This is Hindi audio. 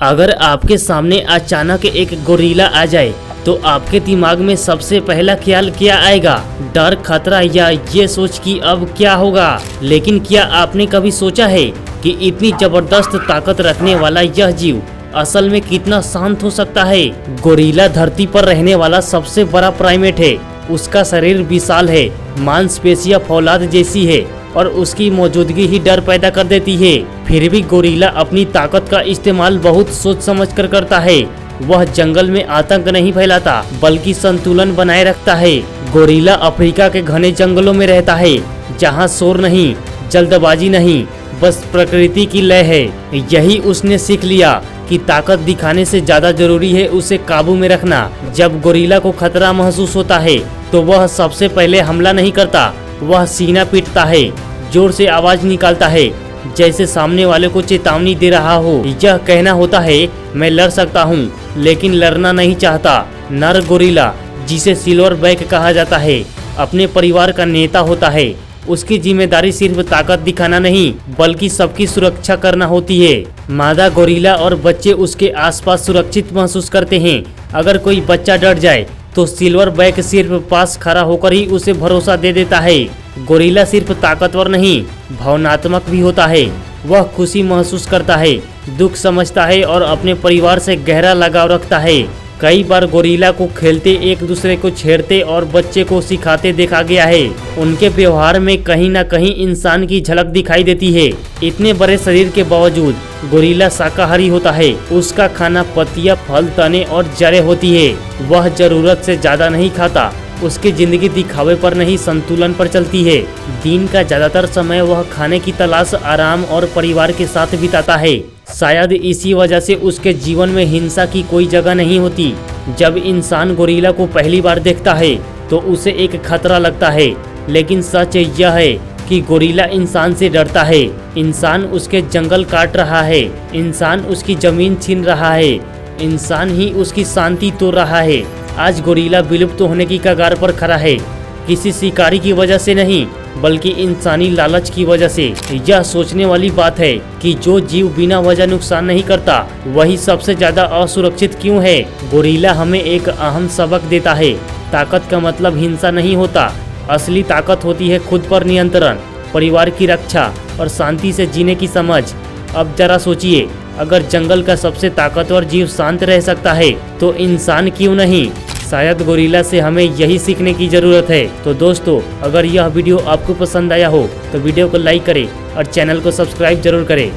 अगर आपके सामने अचानक एक गोरिल्ला आ जाए तो आपके दिमाग में सबसे पहला ख्याल क्या आएगा? डर, खतरा या ये सोच कि अब क्या होगा? लेकिन क्या आपने कभी सोचा है कि इतनी जबरदस्त ताकत रखने वाला यह जीव असल में कितना शांत हो सकता है? गोरिल्ला धरती पर रहने वाला सबसे बड़ा प्राइमेट है। उसका शरीर विशाल है, मांसपेशियां फौलाद जैसी है और उसकी मौजूदगी ही डर पैदा कर देती है। फिर भी गोरिल्ला अपनी ताकत का इस्तेमाल बहुत सोच समझ कर करता है। वह जंगल में आतंक नहीं फैलाता बल्कि संतुलन बनाए रखता है। गोरिल्ला अफ्रीका के घने जंगलों में रहता है, जहाँ शोर नहीं, जल्दबाजी नहीं, बस प्रकृति की लय है। यही उसने सीख लिया कि ताकत दिखाने से ज्यादा जरूरी है उसे काबू में रखना। जब गोरिल्ला को खतरा महसूस होता है तो वह सबसे पहले हमला नहीं करता, वह सीना पीटता है, जोर से आवाज निकालता है, जैसे सामने वाले को चेतावनी दे रहा हो। यह कहना होता है, मैं लड़ सकता हूँ लेकिन लड़ना नहीं चाहता। नर गोरिल्ला, जिसे सिल्वर बैक कहा जाता है, अपने परिवार का नेता होता है। उसकी जिम्मेदारी सिर्फ ताकत दिखाना नहीं बल्कि सबकी सुरक्षा करना होती है। मादा गोरिल्ला और बच्चे उसके आसपास सुरक्षित महसूस करते हैं। अगर कोई बच्चा डर जाए तो सिल्वर बैक सिर्फ पास खड़ा होकर ही उसे भरोसा दे देता है। गोरिल्ला सिर्फ ताकतवर नहीं, भावनात्मक भी होता है। वह खुशी महसूस करता है, दुख समझता है और अपने परिवार से गहरा लगाव रखता है। कई बार गोरिल्ला को खेलते, एक दूसरे को छेड़ते और बच्चे को सिखाते देखा गया है। उनके व्यवहार में कहीं न कहीं इंसान की झलक दिखाई देती है। इतने बड़े शरीर के बावजूद गोरिल्ला शाकाहारी होता है। उसका खाना पत्तियां, फल, तने और जड़ें होती है। वह जरूरत से ज्यादा नहीं खाता। उसकी जिंदगी दिखावे पर नहीं, संतुलन पर चलती है। दिन का ज्यादातर समय वह खाने की तलाश, आराम और परिवार के साथ बिताता है। शायद इसी वजह से उसके जीवन में हिंसा की कोई जगह नहीं होती। जब इंसान गोरिल्ला को पहली बार देखता है तो उसे एक खतरा लगता है, लेकिन सच यह है कि गोरिल्ला इंसान से डरता है। इंसान उसके जंगल काट रहा है, इंसान उसकी जमीन छीन रहा है, इंसान ही उसकी शांति तोड़ रहा है। आज गोरिल्ला विलुप्त होने की कगार पर खड़ा है, किसी शिकारी की वजह से नहीं बल्कि इंसानी लालच की वजह से। यह सोचने वाली बात है कि जो जीव बिना वजह नुकसान नहीं करता वही सबसे ज्यादा असुरक्षित क्यों है। गोरिल्ला हमें एक अहम सबक देता है, ताकत का मतलब हिंसा नहीं होता। असली ताकत होती है खुद पर नियंत्रण, परिवार की रक्षा और शांति से जीने की समझ। अब जरा सोचिए, अगर जंगल का सबसे ताकतवर जीव शांत रह सकता है तो इंसान क्यों नहीं। शायद गोरिल्ला से हमें यही सीखने की जरूरत है। तो दोस्तों, अगर यह वीडियो आपको पसंद आया हो तो वीडियो को लाइक करें और चैनल को सब्सक्राइब जरूर करें।